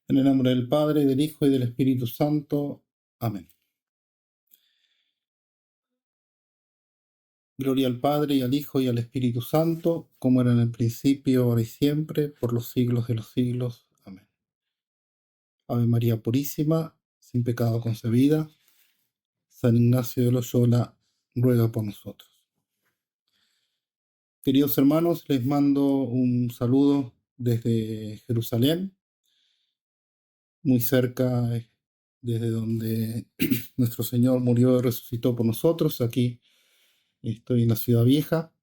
En el nombre del Padre, del Hijo y del Espíritu Santo. Amén. Gloria al Padre, y al Hijo, y al Espíritu Santo, como era en el principio, ahora y siempre, por los siglos de los siglos. Amén. Ave María Purísima, sin pecado concebida. San Ignacio de Loyola, ruega por nosotros. Queridos hermanos, les mando un saludo desde Jerusalén, muy cerca desde donde nuestro Señor murió y resucitó por nosotros. Aquí estoy en la Ciudad Vieja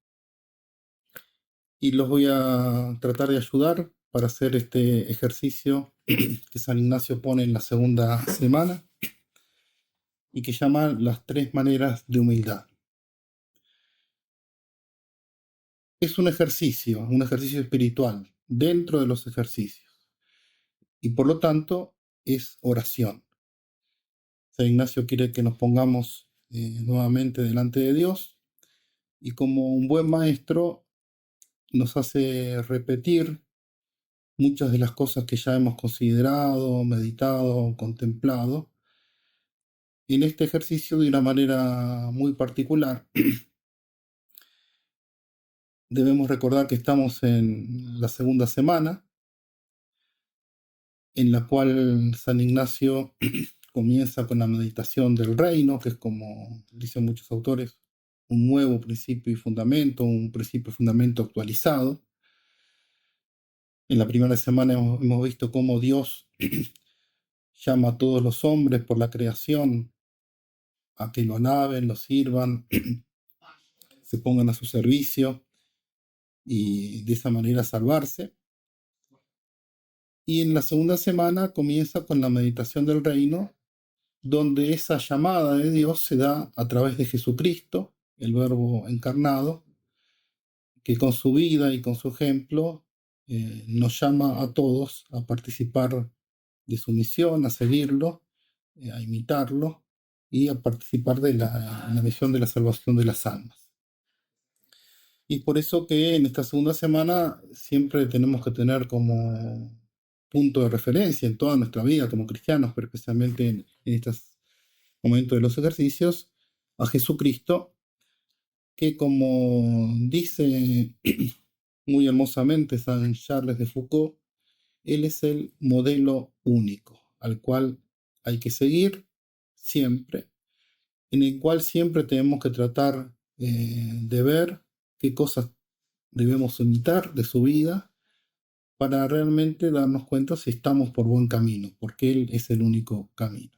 y los voy a tratar de ayudar para hacer este ejercicio que San Ignacio pone en la segunda semana y que llama las 3 maneras de humildad. Es un ejercicio espiritual dentro de los ejercicios y por lo tanto es oración. San Ignacio quiere que nos pongamos nuevamente delante de Dios y como un buen maestro nos hace repetir muchas de las cosas que ya hemos considerado, meditado, contemplado, en este ejercicio de una manera muy particular. Debemos recordar que estamos en la segunda semana, en la cual San Ignacio comienza con la meditación del reino, que es, como dicen muchos autores, un nuevo principio y fundamento, un principio y fundamento actualizado. En la primera semana hemos visto cómo Dios llama a todos los hombres por la creación a que lo alaben, lo sirvan, se pongan a su servicio y de esa manera salvarse. Y en la segunda semana comienza con la meditación del reino, donde esa llamada de Dios se da a través de Jesucristo, el Verbo encarnado, que con su vida y con su ejemplo nos llama a todos a participar de su misión, a seguirlo, a imitarlo y a participar de la misión de la salvación de las almas. Y por eso que en esta segunda semana siempre tenemos que tener como punto de referencia en toda nuestra vida como cristianos, pero especialmente en estos momentos de los ejercicios, a Jesucristo, que como dice muy hermosamente San Charles de Foucault, Él es el modelo único al cual hay que seguir siempre, en el cual siempre tenemos que tratar de ver qué cosas debemos imitar de su vida para realmente darnos cuenta si estamos por buen camino, porque Él es el único camino.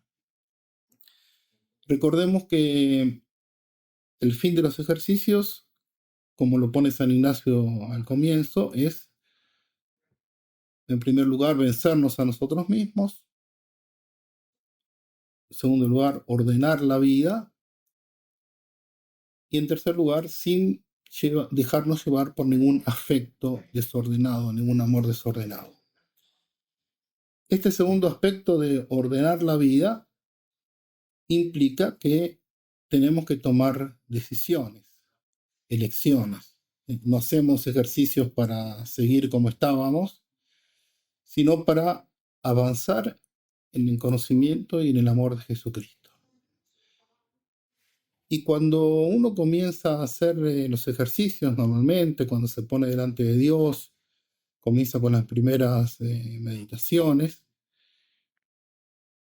Recordemos que el fin de los ejercicios, como lo pone San Ignacio al comienzo, es, en primer lugar, vencernos a nosotros mismos. En segundo lugar, ordenar la vida. Y en tercer lugar, sin dejarnos llevar por ningún afecto desordenado, ningún amor desordenado. Este segundo aspecto de ordenar la vida implica que tenemos que tomar decisiones, elecciones. No hacemos ejercicios para seguir como estábamos, sino para avanzar en el conocimiento y en el amor de Jesucristo. Y cuando uno comienza a hacer los ejercicios normalmente, cuando se pone delante de Dios, comienza con las primeras meditaciones,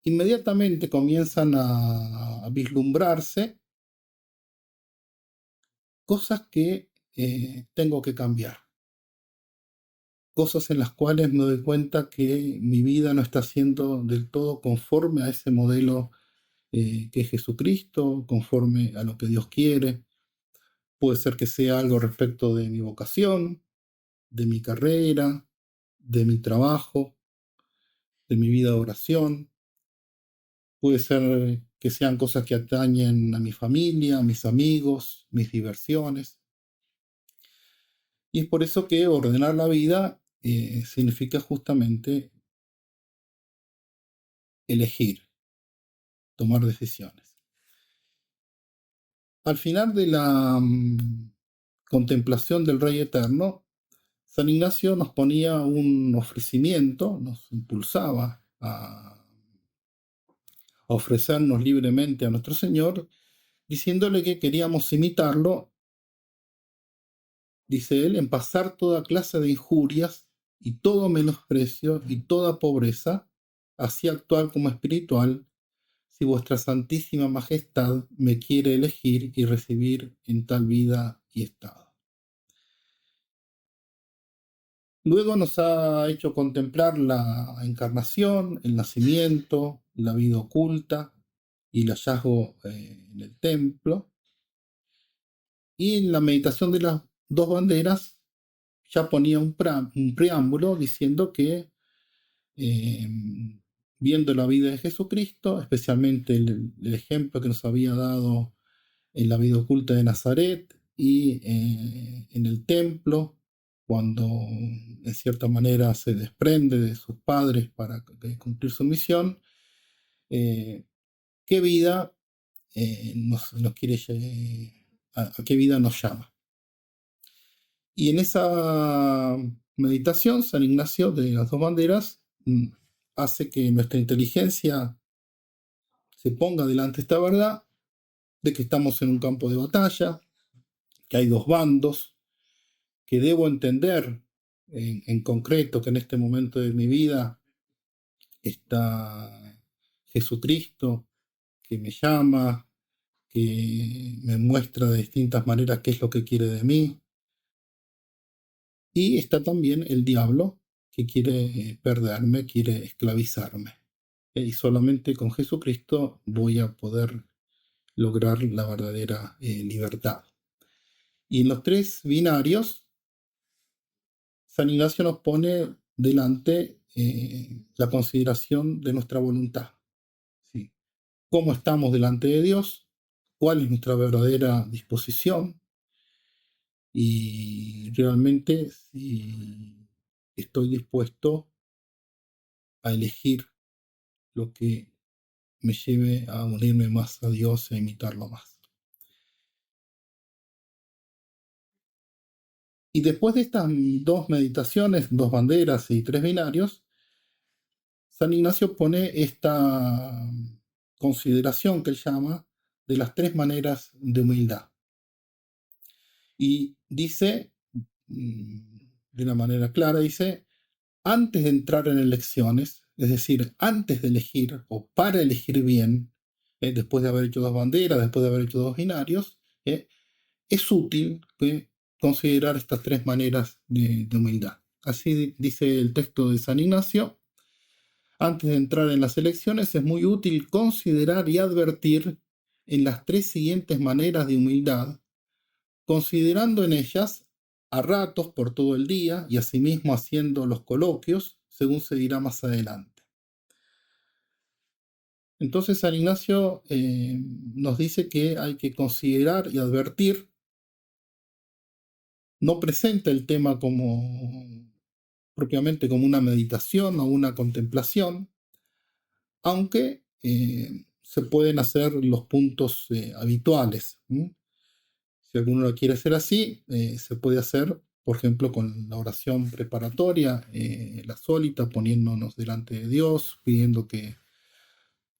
inmediatamente comienzan a vislumbrarse cosas que tengo que cambiar. Cosas en las cuales me doy cuenta que mi vida no está siendo del todo conforme a ese modelo que es Jesucristo, conforme a lo que Dios quiere. Puede ser que sea algo respecto de mi vocación, de mi carrera, de mi trabajo, de mi vida de oración. Puede ser que sean cosas que atañen a mi familia, a mis amigos, mis diversiones. Y es por eso que ordenar la vida significa justamente elegir, tomar decisiones. Al final de la contemplación del Rey Eterno, San Ignacio nos ponía un ofrecimiento, nos impulsaba a ofrecernos libremente a nuestro Señor, diciéndole que queríamos imitarlo, dice él, en pasar toda clase de injurias y todo menosprecio y toda pobreza, así actual como espiritual, si vuestra Santísima Majestad me quiere elegir y recibir en tal vida y estado. Luego nos ha hecho contemplar la encarnación, el nacimiento, la vida oculta y el hallazgo en el templo. Y en la meditación de las dos banderas ya ponía un preámbulo diciendo que viendo la vida de Jesucristo, especialmente el ejemplo que nos había dado en la vida oculta de Nazaret y en el templo, cuando en cierta manera se desprende de sus padres para cumplir su misión, ¿qué vida nos quiere, a qué vida nos llama? Y en esa meditación, San Ignacio de las dos banderas hace que nuestra inteligencia se ponga delante de esta verdad de que estamos en un campo de batalla, que hay dos bandos, que debo entender en concreto que en este momento de mi vida está Jesucristo, que me llama, que me muestra de distintas maneras qué es lo que quiere de mí. Y está también el diablo, que quiere perderme, quiere esclavizarme. Y solamente con Jesucristo voy a poder lograr la verdadera libertad. Y en los tres binarios, San Ignacio nos pone delante la consideración de nuestra voluntad. ¿Sí? ¿Cómo estamos delante de Dios? ¿Cuál es nuestra verdadera disposición? Y realmente si estoy dispuesto a elegir lo que me lleve a unirme más a Dios e imitarlo más. Y después de estas dos meditaciones, dos banderas y tres binarios, San Ignacio pone esta consideración que él llama de las tres maneras de humildad. Y dice, de una manera clara, dice, antes de entrar en elecciones, es decir, antes de elegir o para elegir bien, después de haber hecho dos banderas, después de haber hecho dos binarios, es útil considerar estas tres maneras de humildad. Así dice el texto de San Ignacio. Antes de entrar en las elecciones es muy útil considerar y advertir en las tres siguientes maneras de humildad, considerando en ellas a ratos por todo el día y asimismo haciendo los coloquios, según se dirá más adelante. Entonces San Ignacio nos dice que hay que considerar y advertir. No presenta el tema propiamente como una meditación o una contemplación, aunque se pueden hacer los puntos habituales. Si alguno lo quiere hacer así, se puede hacer, por ejemplo, con la oración preparatoria, la sólita, poniéndonos delante de Dios, pidiendo que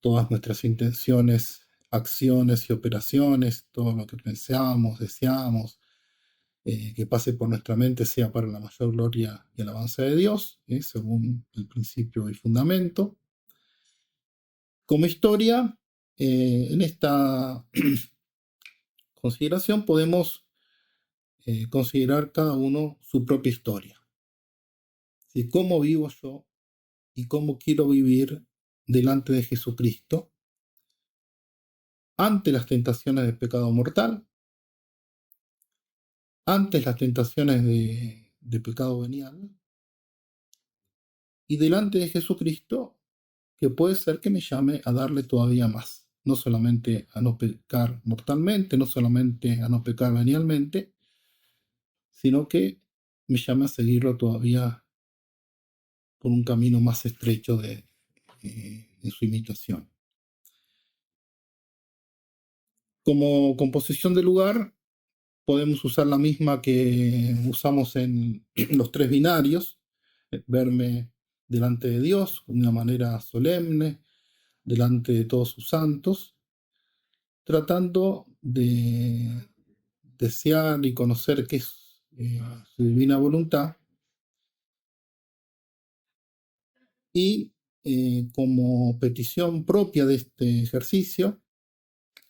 todas nuestras intenciones, acciones y operaciones, todo lo que pensamos, deseamos, que pase por nuestra mente sea para la mayor gloria y alabanza de Dios, según el principio y fundamento. Como historia, en esta consideración podemos considerar cada uno su propia historia. ¿Sí? ¿Cómo vivo yo y cómo quiero vivir delante de Jesucristo ante las tentaciones del pecado mortal, ante las tentaciones de pecado venial y delante de Jesucristo, que puede ser que me llame a darle todavía más, no solamente a no pecar mortalmente, no solamente a no pecar venialmente, sino que me llame a seguirlo todavía por un camino más estrecho en su imitación. Como composición de lugar, podemos usar la misma que usamos en los tres binarios, verme delante de Dios de una manera solemne, delante de todos sus santos, tratando de desear y conocer qué es su divina voluntad. Y como petición propia de este ejercicio,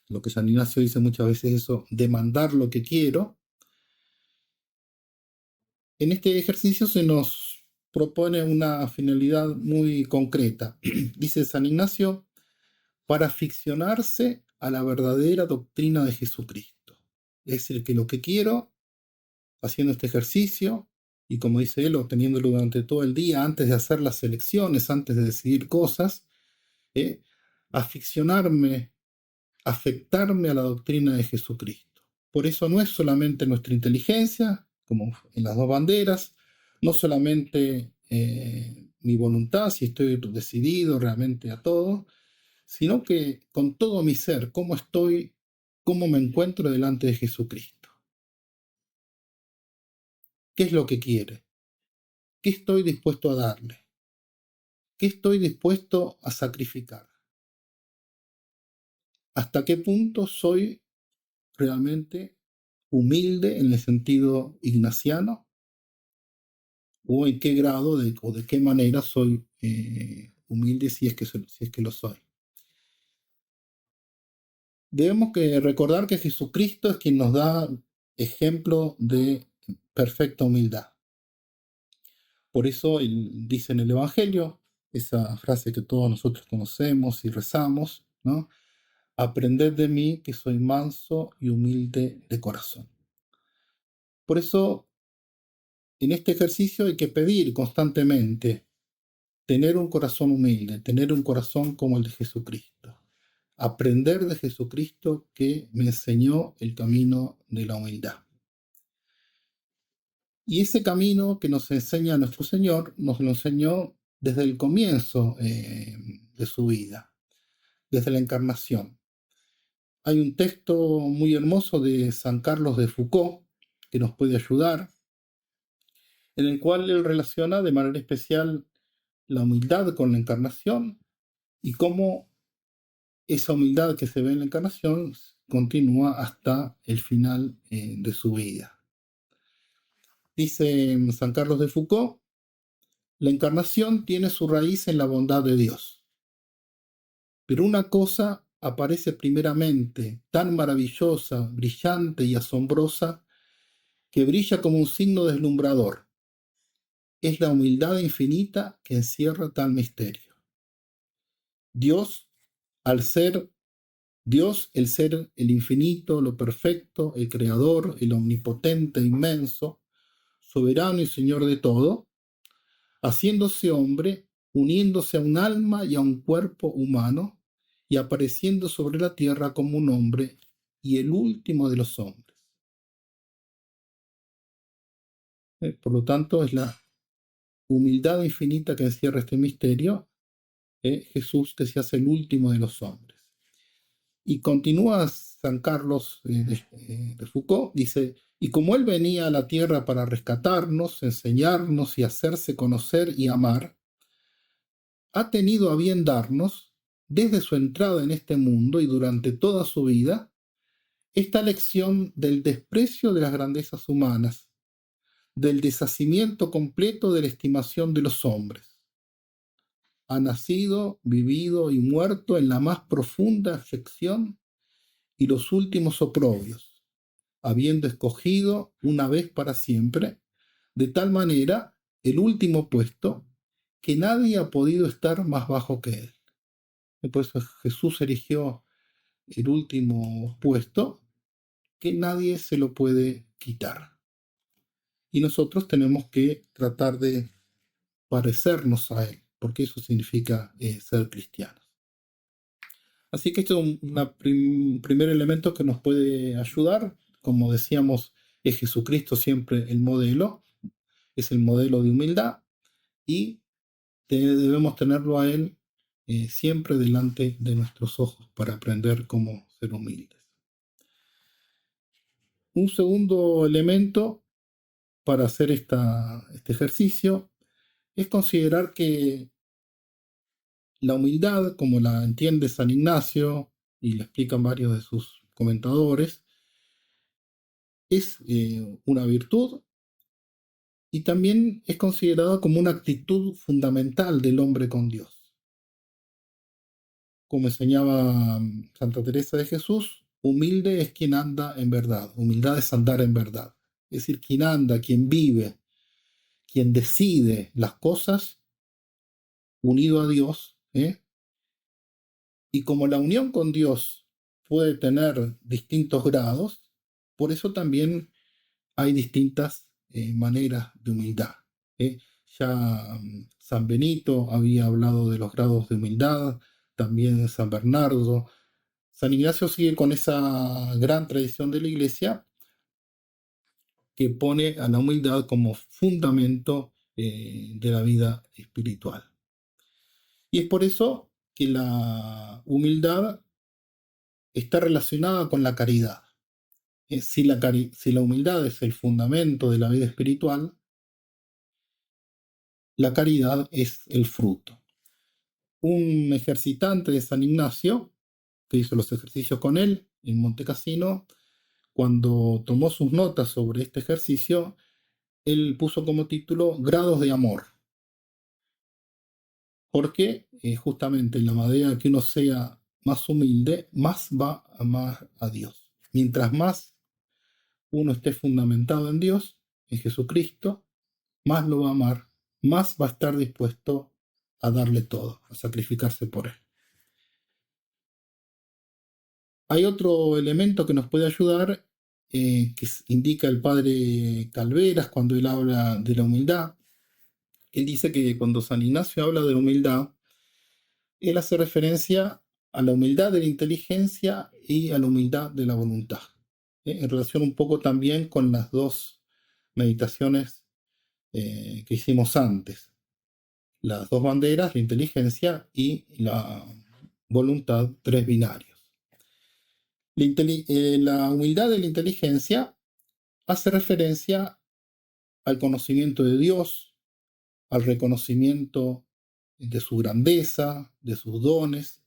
lo que San Ignacio dice muchas veces eso, demandar lo que quiero, en este ejercicio se nos propone una finalidad muy concreta. Dice San Ignacio, para aficionarse a la verdadera doctrina de Jesucristo. Es decir, que lo que quiero, haciendo este ejercicio, y como dice él, obteniéndolo durante todo el día, antes de hacer las elecciones, antes de decidir cosas, aficionarme, afectarme a la doctrina de Jesucristo. Por eso no es solamente nuestra inteligencia, como en las dos banderas, no solamente mi voluntad, si estoy decidido realmente a todo, sino que con todo mi ser, cómo estoy, cómo me encuentro delante de Jesucristo. ¿Qué es lo que quiere? ¿Qué estoy dispuesto a darle? ¿Qué estoy dispuesto a sacrificar? ¿Hasta qué punto soy realmente humilde en el sentido ignaciano? ¿O en qué grado o de qué manera soy humilde si es que lo soy? Debemos recordar que Jesucristo es quien nos da ejemplo de perfecta humildad. Por eso él dice en el Evangelio, esa frase que todos nosotros conocemos y rezamos, ¿no? Aprended de mí que soy manso y humilde de corazón. Por eso, en este ejercicio hay que pedir constantemente tener un corazón humilde, tener un corazón como el de Jesucristo. Aprender de Jesucristo que me enseñó el camino de la humildad. Y ese camino que nos enseña nuestro Señor, nos lo enseñó desde el comienzo de su vida, desde la encarnación. Hay un texto muy hermoso de San Carlos de Foucault que nos puede ayudar, en el cual él relaciona de manera especial la humildad con la encarnación y cómo esa humildad que se ve en la encarnación continúa hasta el final de su vida. Dice San Carlos de Foucault, la encarnación tiene su raíz en la bondad de Dios. Pero una cosa aparece primeramente tan maravillosa, brillante y asombrosa que brilla como un signo deslumbrador. Es la humildad infinita que encierra tal misterio. Dios, al ser Dios, el ser, el infinito, lo perfecto, el creador, el omnipotente, inmenso, soberano y señor de todo, haciéndose hombre, uniéndose a un alma y a un cuerpo humano, y apareciendo sobre la tierra como un hombre y el último de los hombres. Por lo tanto, es la humildad infinita que encierra este misterio, Jesús que se hace el último de los hombres. Y continúa San Carlos de Foucault, dice, y como Él venía a la tierra para rescatarnos, enseñarnos y hacerse conocer y amar, ha tenido a bien darnos, desde su entrada en este mundo y durante toda su vida, esta lección del desprecio de las grandezas humanas, del deshacimiento completo de la estimación de los hombres. Ha nacido, vivido y muerto en la más profunda aflicción y los últimos oprobios, habiendo escogido una vez para siempre, de tal manera, el último puesto, que nadie ha podido estar más bajo que él. Y por eso Jesús eligió el último puesto, que nadie se lo puede quitar. Y nosotros tenemos que tratar de parecernos a él, porque eso significa ser cristianos. Así que esto es un primer elemento que nos puede ayudar. Como decíamos, es Jesucristo siempre el modelo, es el modelo de humildad y debemos tenerlo a Él siempre delante de nuestros ojos para aprender cómo ser humildes. Un segundo elemento para hacer este ejercicio es considerar que la humildad, como la entiende San Ignacio, y le explican varios de sus comentadores, es una virtud y también es considerada como una actitud fundamental del hombre con Dios. Como enseñaba Santa Teresa de Jesús, humilde es quien anda en verdad, humildad es andar en verdad. Es decir, quien anda, quien vive, quien decide las cosas unido a Dios, y como la unión con Dios puede tener distintos grados, por eso también hay distintas maneras de humildad. Ya San Benito había hablado de los grados de humildad, también San Bernardo. San Ignacio sigue con esa gran tradición de la Iglesia que pone a la humildad como fundamento de la vida espiritual. Y es por eso que la humildad está relacionada con la caridad. Si la humildad es el fundamento de la vida espiritual, la caridad es el fruto. Un ejercitante de San Ignacio, que hizo los ejercicios con él en Monte Cassino, cuando tomó sus notas sobre este ejercicio, él puso como título Grados de Amor. Porque justamente en la medida que uno sea más humilde, más va a amar a Dios. Mientras más uno esté fundamentado en Dios, en Jesucristo, más lo va a amar, más va a estar dispuesto a darle todo, a sacrificarse por él. Hay otro elemento que nos puede ayudar, que indica el padre Calveras cuando él habla de la humildad. Él dice que cuando San Ignacio habla de la humildad, él hace referencia a la humildad de la inteligencia y a la humildad de la voluntad, en relación un poco también con las dos meditaciones que hicimos antes. Las dos banderas, la inteligencia y la voluntad, tres binarios. La humildad de la inteligencia hace referencia al conocimiento de Dios, al reconocimiento de su grandeza, de sus dones,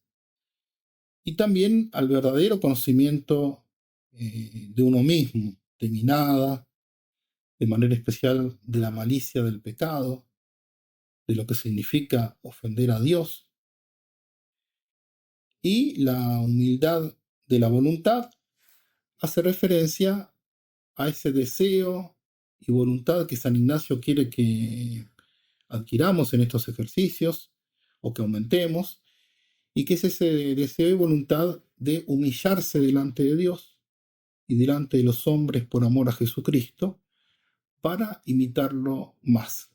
y también al verdadero conocimiento de uno mismo, de mi nada, de manera especial de la malicia del pecado, de lo que significa ofender a Dios. Y la humildad de la voluntad hace referencia a ese deseo y voluntad que San Ignacio quiere que adquiramos en estos ejercicios o que aumentemos, y que es ese deseo y voluntad de humillarse delante de Dios y delante de los hombres por amor a Jesucristo para imitarlo más.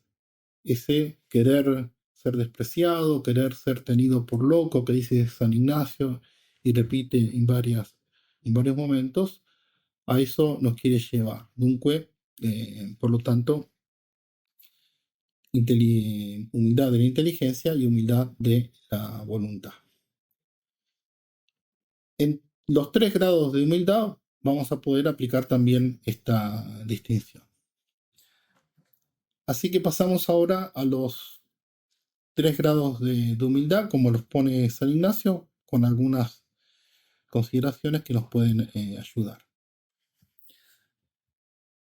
Ese querer ser despreciado, querer ser tenido por loco que dice San Ignacio y repite en varios momentos, a eso nos quiere llevar. Dunque, por lo tanto, humildad de la inteligencia y humildad de la voluntad. En los tres grados de humildad vamos a poder aplicar también esta distinción. Así que pasamos ahora a los tres grados de humildad, como los pone San Ignacio, con algunas consideraciones que nos pueden ayudar.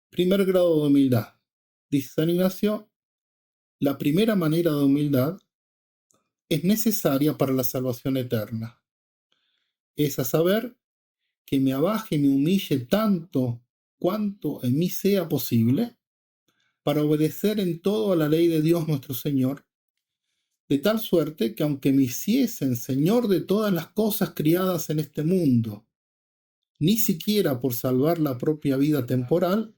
Primer grado de humildad. Dice San Ignacio, la primera manera de humildad es necesaria para la salvación eterna. Es a saber, que me abaje y me humille tanto cuanto en mí sea posible, para obedecer en todo a la ley de Dios nuestro Señor, de tal suerte que aunque me hiciesen Señor de todas las cosas criadas en este mundo, ni siquiera por salvar la propia vida temporal,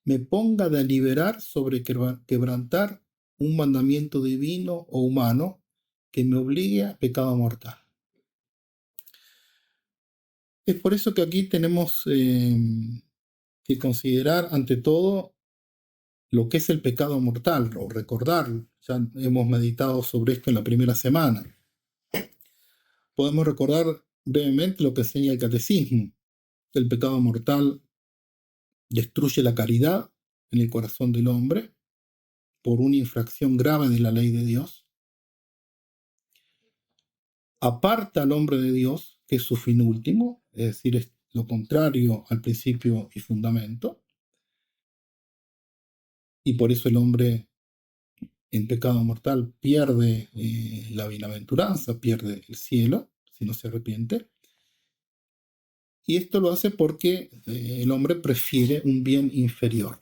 me ponga a deliberar sobre quebrantar un mandamiento divino o humano que me obligue a pecado mortal. Es por eso que aquí tenemos que considerar ante todo lo que es el pecado mortal, o recordarlo. Ya hemos meditado sobre esto en la primera semana. Podemos recordar brevemente lo que enseña el catecismo. El pecado mortal destruye la caridad en el corazón del hombre, por una infracción grave de la ley de Dios, aparta al hombre de Dios, que es su fin último, es decir, es lo contrario al principio y fundamento, y por eso el hombre en pecado mortal pierde la bienaventuranza, pierde el cielo, si no se arrepiente. Y esto lo hace porque el hombre prefiere un bien inferior.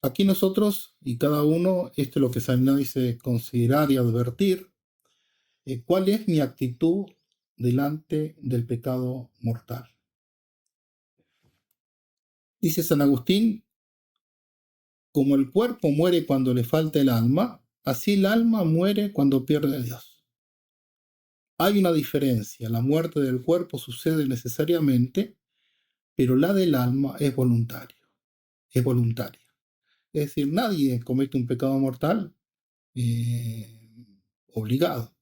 Aquí nosotros, y cada uno, esto es lo que San Ignacio dice, considerar y advertir, cuál es mi actitud delante del pecado mortal. Dice San Agustín, como el cuerpo muere cuando le falta el alma, así el alma muere cuando pierde a Dios. Hay una diferencia, la muerte del cuerpo sucede necesariamente, pero la del alma es voluntaria. Es voluntaria. Es decir, nadie comete un pecado mortal obligado.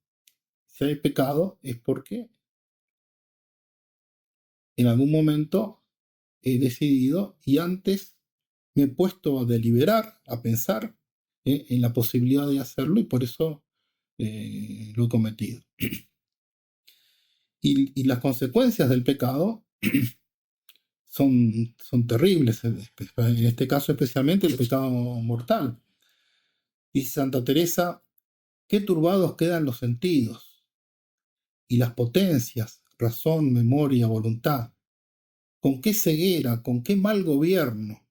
Si hay pecado es porque en algún momento he decidido y antes me he puesto a deliberar, a pensar en la posibilidad de hacerlo y por eso lo he cometido. Y las consecuencias del pecado son terribles, en este caso especialmente el pecado mortal. Dice Santa Teresa, qué turbados quedan los sentidos y las potencias, razón, memoria, voluntad, con qué ceguera, con qué mal gobierno.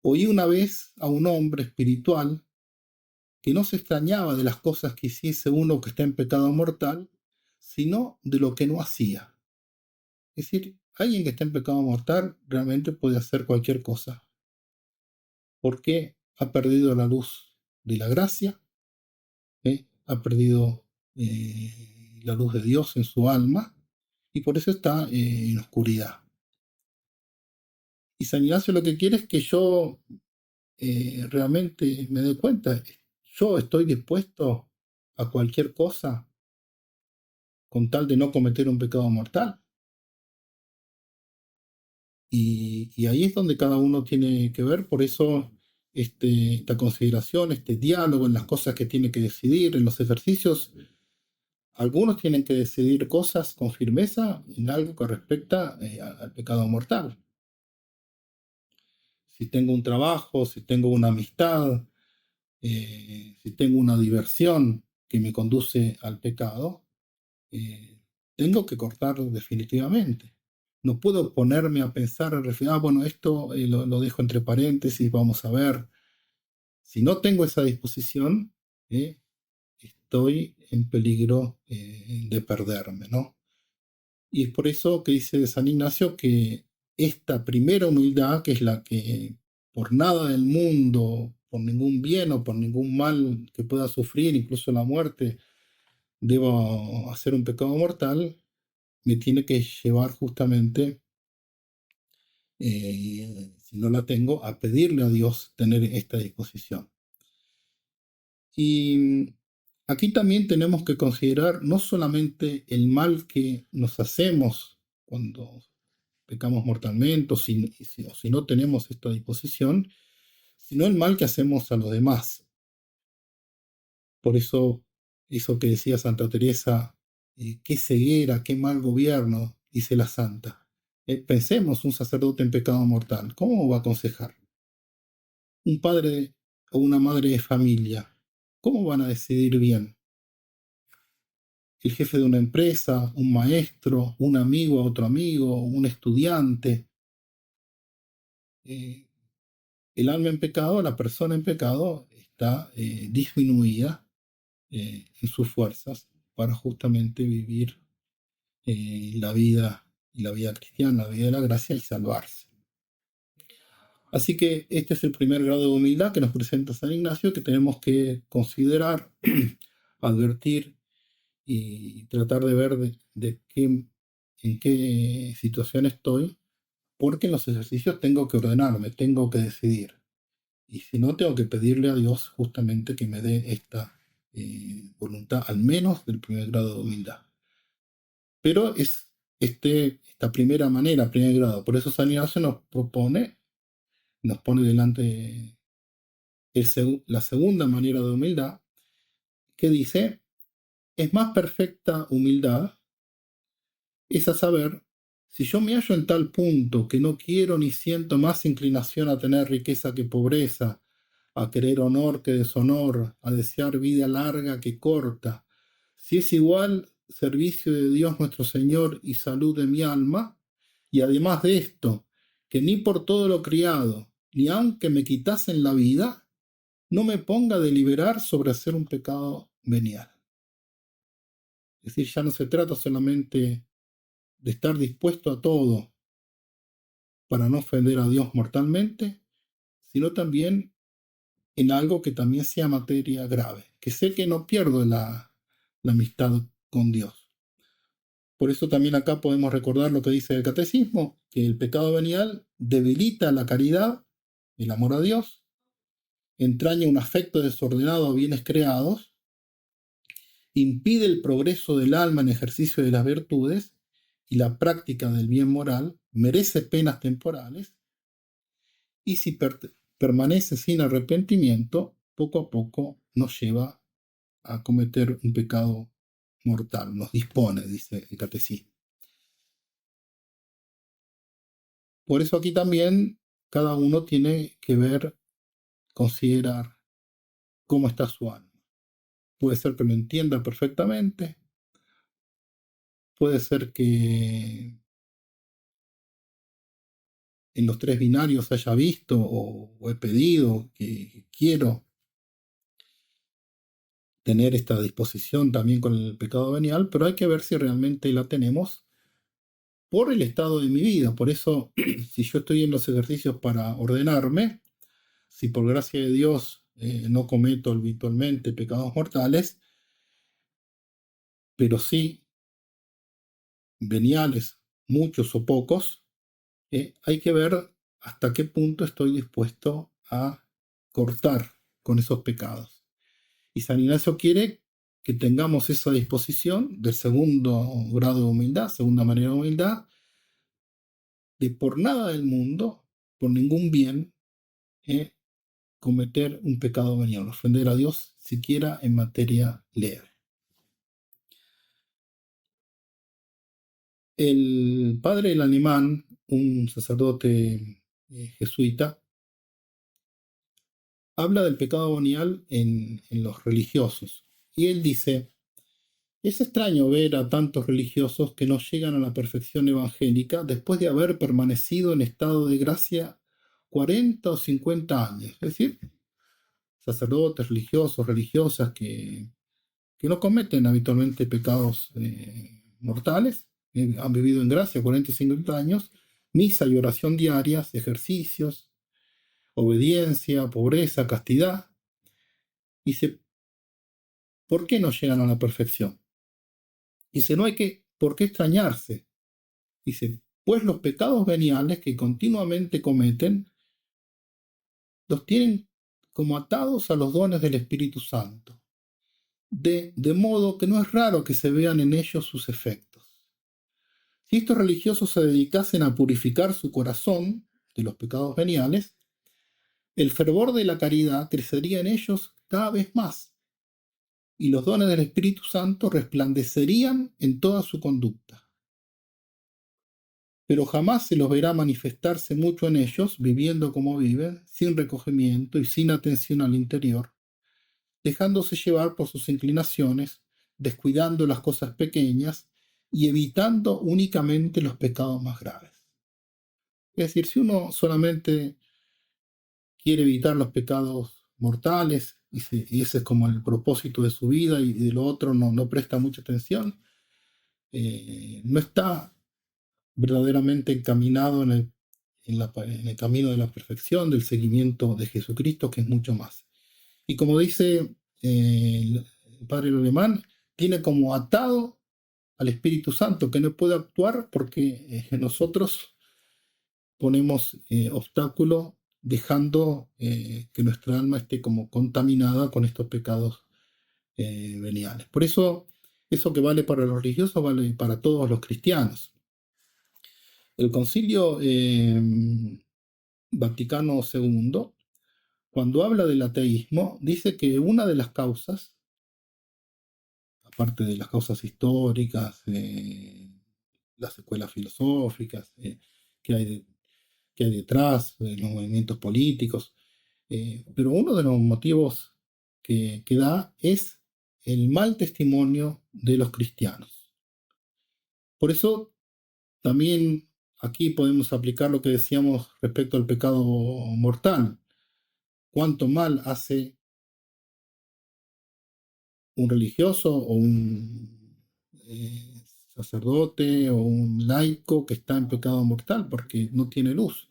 Oí una vez a un hombre espiritual que no se extrañaba de las cosas que hiciese uno que está en pecado mortal, sino de lo que no hacía. Es decir, alguien que está en pecado mortal realmente puede hacer cualquier cosa, porque ha perdido la luz de la gracia, ha perdido la luz de Dios en su alma, y por eso está en oscuridad. Y San Ignacio lo que quiere es que yo realmente me dé cuenta, yo estoy dispuesto a cualquier cosa con tal de no cometer un pecado mortal. Y ahí es donde cada uno tiene que ver, por eso esta consideración, este diálogo en las cosas que tiene que decidir, en los ejercicios, algunos tienen que decidir cosas con firmeza en algo que respecta al pecado mortal. Si tengo un trabajo, si tengo una amistad, si tengo una diversión que me conduce al pecado, tengo que cortarlo definitivamente. No puedo ponerme a pensar, bueno, esto lo dejo entre paréntesis, vamos a ver. Si no tengo esa disposición, estoy en peligro de perderme, ¿no? Y es por eso que dice San Ignacio que esta primera humildad, que es la que por nada del mundo, por ningún bien o por ningún mal que pueda sufrir, incluso la muerte, debo hacer un pecado mortal, me tiene que llevar justamente, si no la tengo, a pedirle a Dios tener esta disposición. Y aquí también tenemos que considerar no solamente el mal que nos hacemos cuando pecamos mortalmente o si no tenemos esta disposición, sino el mal que hacemos a los demás. Por eso que decía Santa Teresa, qué ceguera, qué mal gobierno, dice la santa. Pensemos, un sacerdote en pecado mortal, ¿cómo va a aconsejar? Un padre o una madre de familia, ¿cómo van a decidir bien? El jefe de una empresa, un maestro, un amigo a otro amigo, un estudiante. El alma en pecado, la persona en pecado, está disminuida en sus fuerzas para justamente vivir la vida cristiana, la vida de la gracia y salvarse. Así que este es el primer grado de humildad que nos presenta San Ignacio, que tenemos que considerar, advertir y tratar de ver en qué situación estoy, porque en los ejercicios tengo que ordenarme, tengo que decidir. Y si no, tengo que pedirle a Dios justamente que me dé esta voluntad, al menos del primer grado de humildad. Pero es esta primera manera, primer grado. Por eso San Ignacio nos propone nos pone delante la segunda manera de humildad, que dice, es más perfecta humildad, es a saber, si yo me hallo en tal punto que no quiero ni siento más inclinación a tener riqueza que pobreza, a querer honor que deshonor, a desear vida larga que corta, si es igual servicio de Dios nuestro Señor y salud de mi alma, y además de esto, que ni por todo lo criado, ni aunque me quitasen la vida, no me ponga a deliberar sobre hacer un pecado venial. Es decir, ya no se trata solamente de estar dispuesto a todo para no ofender a Dios mortalmente, sino también en algo que también sea materia grave, que sé que no pierdo la amistad con Dios. Por eso también acá podemos recordar lo que dice el catecismo, que el pecado venial debilita la caridad, el amor a Dios, entraña un afecto desordenado a bienes creados, impide el progreso del alma en ejercicio de las virtudes y la práctica del bien moral, merece penas temporales y si permanece sin arrepentimiento, poco a poco nos lleva a cometer un pecado mortal, nos dispone, dice el catecismo. Por eso aquí también cada uno tiene que ver, considerar cómo está su alma. Puede ser que lo entienda perfectamente, puede ser que en los tres binarios haya visto o he pedido que quiero tener esta disposición también con el pecado venial, pero hay que ver si realmente la tenemos por el estado de mi vida. Por eso, si yo estoy en los ejercicios para ordenarme, si por gracia de Dios no cometo habitualmente pecados mortales, pero sí veniales, muchos o pocos, hay que ver hasta qué punto estoy dispuesto a cortar con esos pecados. Y San Ignacio quiere que tengamos esa disposición del segundo grado de humildad, segunda manera de humildad, de por nada del mundo, por ningún bien, cometer un pecado venial, ofender a Dios siquiera en materia leve. El padre el alemán, un sacerdote jesuita, habla del pecado venial en los religiosos. Y él dice, es extraño ver a tantos religiosos que no llegan a la perfección evangélica después de haber permanecido en estado de gracia 40 o 50 años. Es decir, sacerdotes religiosos, religiosas que no cometen habitualmente pecados mortales, han vivido en gracia 40 y 50 años, misa y oración diarias, ejercicios, obediencia, pobreza, castidad. Dice, ¿por qué no llegan a la perfección? Dice, no hay por qué extrañarse. Dice, pues los pecados veniales que continuamente cometen los tienen como atados a los dones del Espíritu Santo, de modo que no es raro que se vean en ellos sus efectos. Si estos religiosos se dedicasen a purificar su corazón de los pecados veniales, el fervor de la caridad crecería en ellos cada vez más, y los dones del Espíritu Santo resplandecerían en toda su conducta. Pero jamás se los verá manifestarse mucho en ellos, viviendo como viven, sin recogimiento y sin atención al interior, dejándose llevar por sus inclinaciones, descuidando las cosas pequeñas y evitando únicamente los pecados más graves. Es decir, si uno solamente quiere evitar los pecados mortales, y ese es como el propósito de su vida, y de lo otro no presta mucha atención, no está verdaderamente encaminado en el camino de la perfección, del seguimiento de Jesucristo, que es mucho más. Y como dice el padre alemán, tiene como atado al Espíritu Santo, que no puede actuar porque nosotros ponemos obstáculo dejando que nuestra alma esté como contaminada con estos pecados veniales. Por eso que vale para los religiosos vale para todos los cristianos. El concilio Vaticano II, cuando habla del ateísmo, dice que una de las causas, aparte de las causas históricas, las escuelas filosóficas que hay, que hay detrás, de los movimientos políticos, pero uno de los motivos que da es el mal testimonio de los cristianos. Por eso también aquí podemos aplicar lo que decíamos respecto al pecado mortal. Cuánto mal hace un religioso o un sacerdote o un laico que está en pecado mortal porque no tiene luz.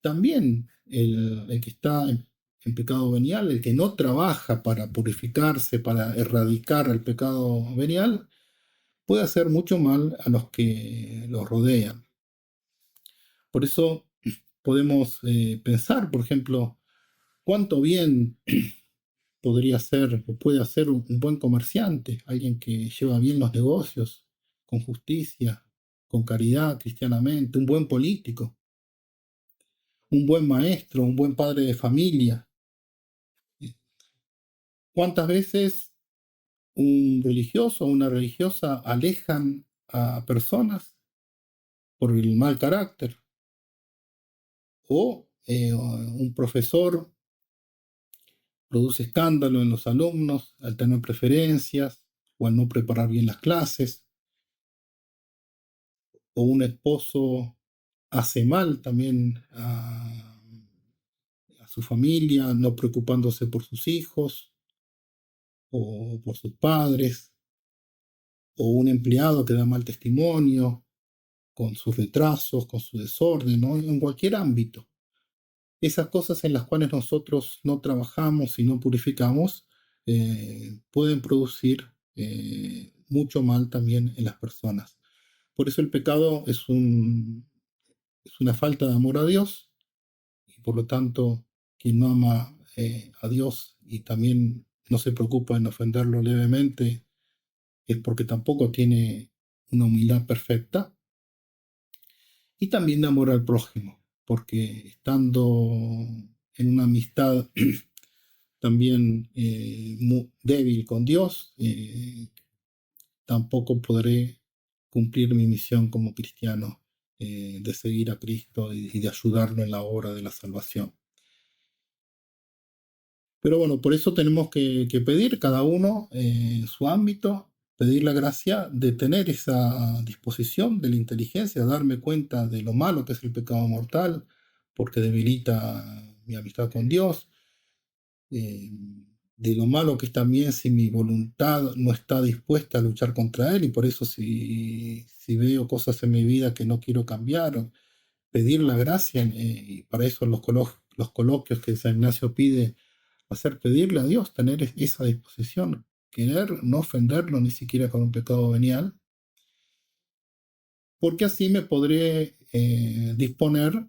También el que está en pecado venial, el que no trabaja para purificarse, para erradicar el pecado venial, puede hacer mucho mal a los que los rodean. Por eso podemos pensar, por ejemplo, cuánto bien podría ser o puede hacer un buen comerciante, alguien que lleva bien los negocios, con justicia, con caridad, cristianamente, un buen político, un buen maestro, un buen padre de familia. ¿Cuántas veces un religioso o una religiosa alejan a personas por el mal carácter? O un profesor produce escándalo en los alumnos al tener preferencias o al no preparar bien las clases, o un esposo hace mal también a su familia, no preocupándose por sus hijos o por sus padres, o un empleado que da mal testimonio con sus retrasos, con su desorden, ¿no? En cualquier ámbito. Esas cosas en las cuales nosotros no trabajamos y no purificamos pueden producir mucho mal también en las personas. Por eso el pecado es una falta de amor a Dios, y por lo tanto quien no ama a Dios y también no se preocupa en ofenderlo levemente es porque tampoco tiene una humildad perfecta, y también de amor al prójimo, porque estando en una amistad también débil con Dios, tampoco podré cumplir mi misión como cristiano de seguir a Cristo y de ayudarlo en la obra de la salvación. Pero bueno, por eso tenemos que pedir cada uno en su ámbito, pedir la gracia de tener esa disposición de la inteligencia, darme cuenta de lo malo que es el pecado mortal, porque debilita mi amistad con Dios, eh, de lo malo que es también si mi voluntad no está dispuesta a luchar contra Él, y por eso si veo cosas en mi vida que no quiero cambiar, pedir la gracia, y para eso los coloquios que San Ignacio pide hacer, pedirle a Dios, tener esa disposición, querer no ofenderlo ni siquiera con un pecado venial, porque así me podré disponer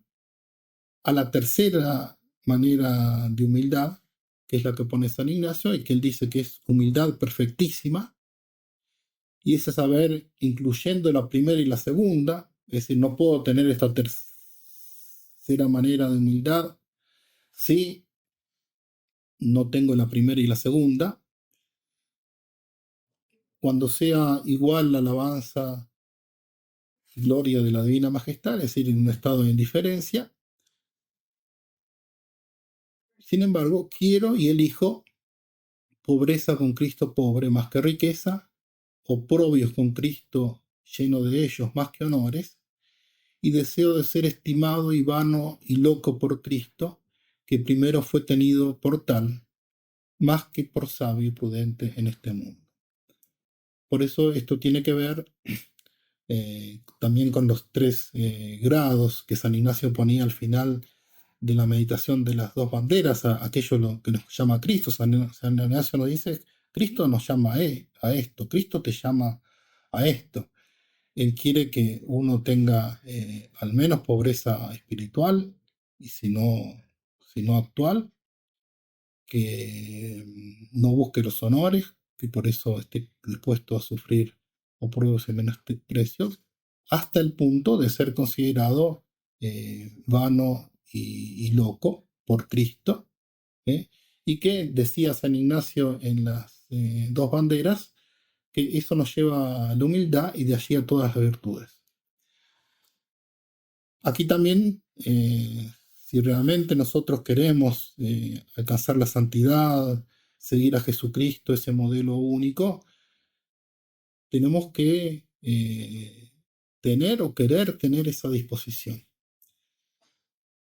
a la tercera manera de humildad, que es la que pone San Ignacio, y que él dice que es humildad perfectísima, y ese saber incluyendo la primera y la segunda, es decir, no puedo tener esta tercera manera de humildad si no tengo la primera y la segunda. Cuando sea igual la alabanza y gloria de la Divina Majestad, es decir, en un estado de indiferencia, sin embargo, quiero y elijo pobreza con Cristo pobre más que riqueza, oprobios con Cristo lleno de ellos más que honores, y deseo de ser estimado y vano y loco por Cristo, que primero fue tenido por tal, más que por sabio y prudente en este mundo. Por eso esto tiene que ver también con los tres grados que San Ignacio ponía al final de la meditación de las dos banderas, aquello que nos llama Cristo. San Ignacio nos dice, Cristo nos llama a esto, Cristo te llama a esto. Él quiere que uno tenga al menos pobreza espiritual, y si no actual, que no busque los honores, que por eso esté dispuesto a sufrir oprobios y menosprecios, hasta el punto de ser considerado vano y loco por Cristo, ¿eh? Y que decía San Ignacio en las dos banderas, que eso nos lleva a la humildad y de allí a todas las virtudes. Aquí también, si realmente nosotros queremos alcanzar la santidad, seguir a Jesucristo, ese modelo único, tenemos que tener o querer tener esa disposición.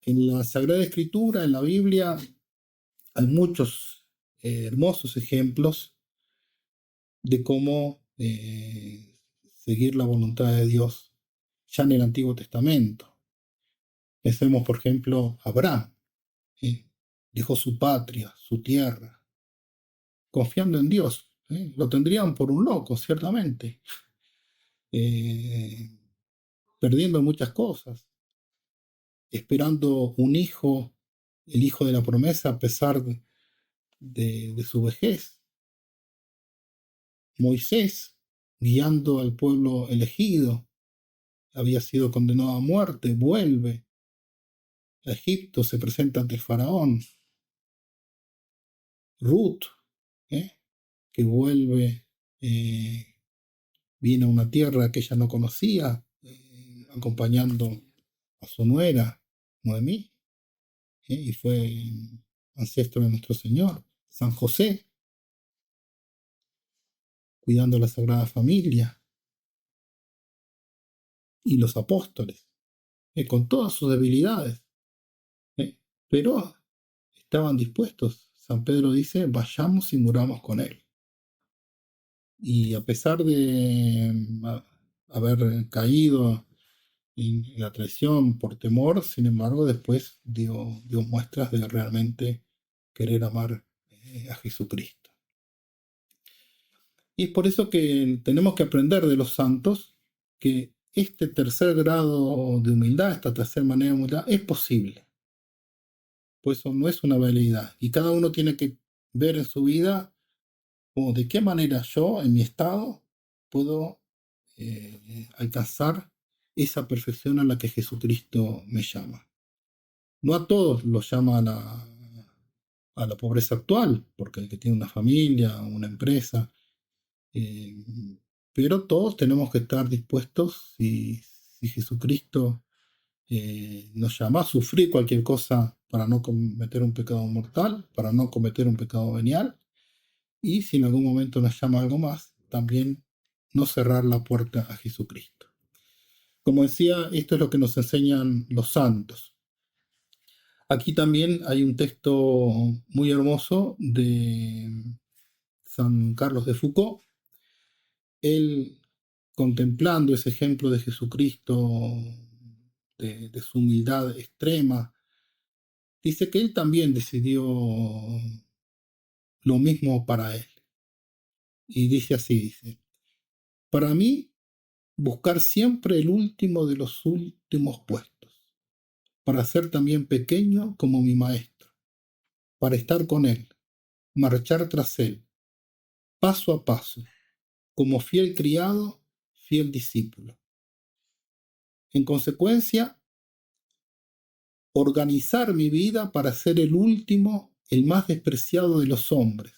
En la Sagrada Escritura, en la Biblia, hay muchos hermosos ejemplos de cómo seguir la voluntad de Dios, ya en el Antiguo Testamento. Pensemos, por ejemplo, Abraham. Dejó su patria, su tierra, confiando en Dios. Lo tendrían por un loco, ciertamente, eh, perdiendo muchas cosas, esperando un hijo, el hijo de la promesa, a pesar de su vejez. Moisés, guiando al pueblo elegido, había sido condenado a muerte, vuelve a Egipto, se presenta ante el faraón. Ruth, que vuelve, viene a una tierra que ella no conocía, acompañando a su nuera, Noemí, y fue ancestro de nuestro Señor. San José, cuidando la Sagrada Familia, y los apóstoles, con todas sus debilidades, pero estaban dispuestos. San Pedro dice, vayamos y muramos con él. Y a pesar de haber caído en la traición por temor, sin embargo, después dio muestras de realmente querer amar a Jesucristo. Y es por eso que tenemos que aprender de los santos que este tercer grado de humildad, esta tercera manera de humildad, es posible. Pues eso no es una veleidad. Y cada uno tiene que ver en su vida de qué manera yo, en mi estado, puedo alcanzar esa perfección a la que Jesucristo me llama. No a todos los llama a la pobreza actual, porque el que tiene una familia, una empresa, pero todos tenemos que estar dispuestos, si Jesucristo nos llama a sufrir cualquier cosa para no cometer un pecado mortal, para no cometer un pecado venial, y si en algún momento nos llama algo más, también no cerrar la puerta a Jesucristo. Como decía, esto es lo que nos enseñan los santos. Aquí también hay un texto muy hermoso de San Carlos de Foucault. Él, contemplando ese ejemplo de Jesucristo, de su humildad extrema, dice que él también decidió lo mismo para él. Y dice así, dice, para mí, buscar siempre el último de los últimos puestos, para ser también pequeño como mi maestro, para estar con él, marchar tras él, paso a paso, como fiel criado, fiel discípulo. En consecuencia, organizar mi vida para ser el último, el más despreciado de los hombres,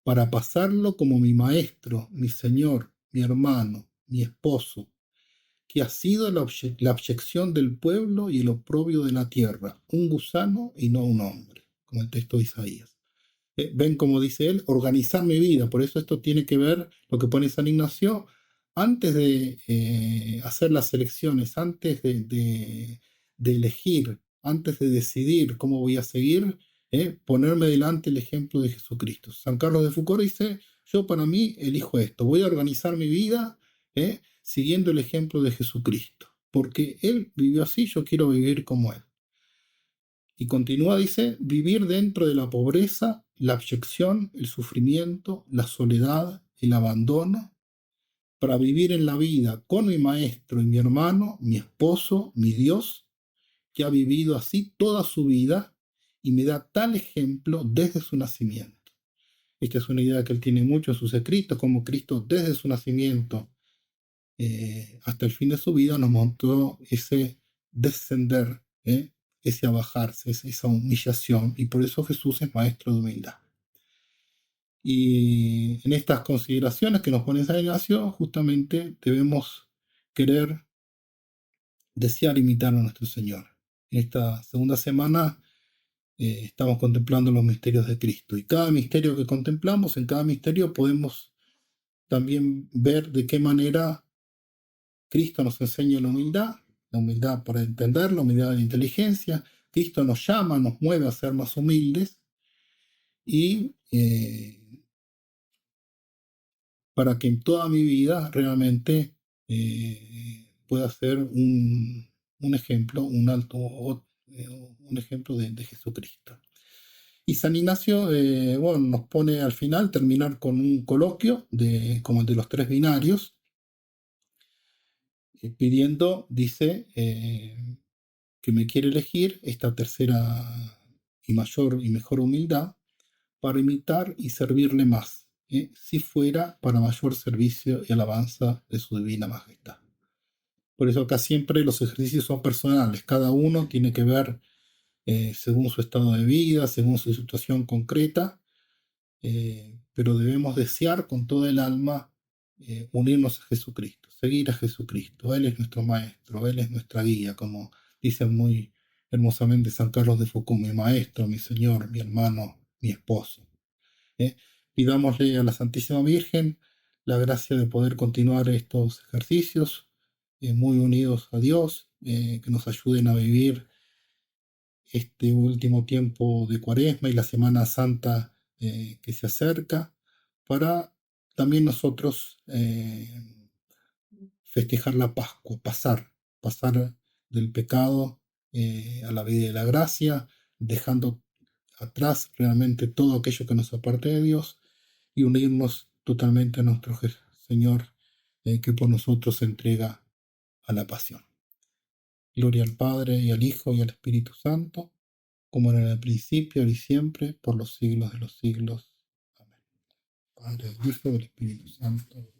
para pasarlo como mi maestro, mi señor, mi hermano, mi esposo, que ha sido la abyección del pueblo y el oprobio de la tierra, un gusano y no un hombre, como el texto de Isaías. Ven como dice él, organizar mi vida. Por eso esto tiene que ver, lo que pone San Ignacio, antes de hacer las elecciones, antes de elegir, antes de decidir cómo voy a seguir, ponerme delante el ejemplo de Jesucristo. San Carlos de Foucault dice, yo para mí elijo esto, voy a organizar mi vida siguiendo el ejemplo de Jesucristo, porque Él vivió así, yo quiero vivir como Él. Y continúa, dice, vivir dentro de la pobreza, la abyección, el sufrimiento, la soledad, el abandono, para vivir en la vida con mi maestro y mi hermano, mi esposo, mi Dios, que ha vivido así toda su vida y me da tal ejemplo desde su nacimiento. Esta es una idea que él tiene mucho en sus escritos, como Cristo desde su nacimiento hasta el fin de su vida nos mostró ese descender, ese abajarse, esa humillación, y por eso Jesús es maestro de humildad. Y en estas consideraciones que nos pone San Ignacio, justamente debemos querer, desear imitar a nuestro Señor. En esta segunda semana estamos contemplando los misterios de Cristo, y cada misterio que contemplamos, en cada misterio podemos también ver de qué manera Cristo nos enseña la humildad para entender, la humildad de la inteligencia. Cristo nos llama, nos mueve a ser más humildes, y para que en toda mi vida realmente pueda ser un ejemplo, un ejemplo de Jesucristo. Y San Ignacio bueno, nos pone al final terminar con un coloquio como el de los tres binarios, pidiendo, dice, que me quiere elegir esta tercera y mayor y mejor humildad para imitar y servirle más, si fuera para mayor servicio y alabanza de su divina majestad. Por eso acá siempre los ejercicios son personales, cada uno tiene que ver según su estado de vida, según su situación concreta, pero debemos desear con todo el alma unirnos a Jesucristo, seguir a Jesucristo. Él es nuestro maestro, Él es nuestra guía, como dice muy hermosamente San Carlos de Foucault: mi maestro, mi Señor, mi hermano, mi esposo. Pidámosle a la Santísima Virgen la gracia de poder continuar estos ejercicios muy unidos a Dios, que nos ayuden a vivir este último tiempo de Cuaresma y la Semana Santa que se acerca, para también nosotros festejar la Pascua, pasar del pecado a la vida de la gracia, dejando atrás realmente todo aquello que nos aparte de Dios, y unirnos totalmente a nuestro Señor, que por nosotros se entrega a la pasión. Gloria al Padre, y al Hijo, y al Espíritu Santo, como era en el principio, ahora y siempre, por los siglos de los siglos. Amén. Padre, del Hijo, y del Espíritu Santo.